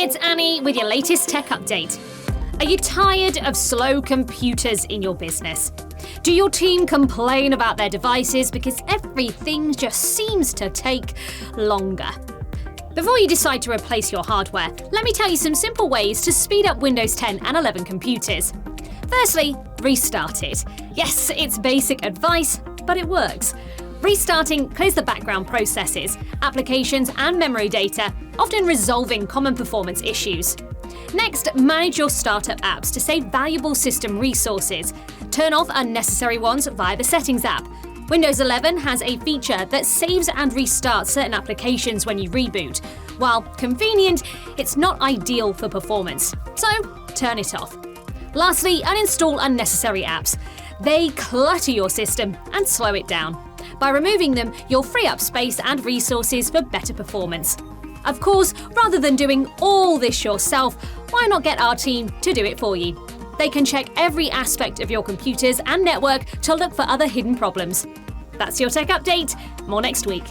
It's Annie with your latest tech update. Are you tired of slow computers in your business? Do your team complain about their devices because everything just seems to take longer? Before you decide to replace your hardware, let me tell you some simple ways to speed up Windows 10 and 11 computers. Firstly, restart it. Yes, it's basic advice, but it works. Restarting clears the background processes, applications, and memory data, often resolving common performance issues. Next, manage your startup apps to save valuable system resources. Turn off unnecessary ones via the Settings app. Windows 11 has a feature that saves and restarts certain applications when you reboot. While convenient, it's not ideal for performance, so turn it off. Lastly, uninstall unnecessary apps. They clutter your system and slow it down. By removing them, you'll free up space and resources for better performance. Of course, rather than doing all this yourself, why not get our team to do it for you? They can check every aspect of your computers and network to look for other hidden problems. That's your tech update. More next week.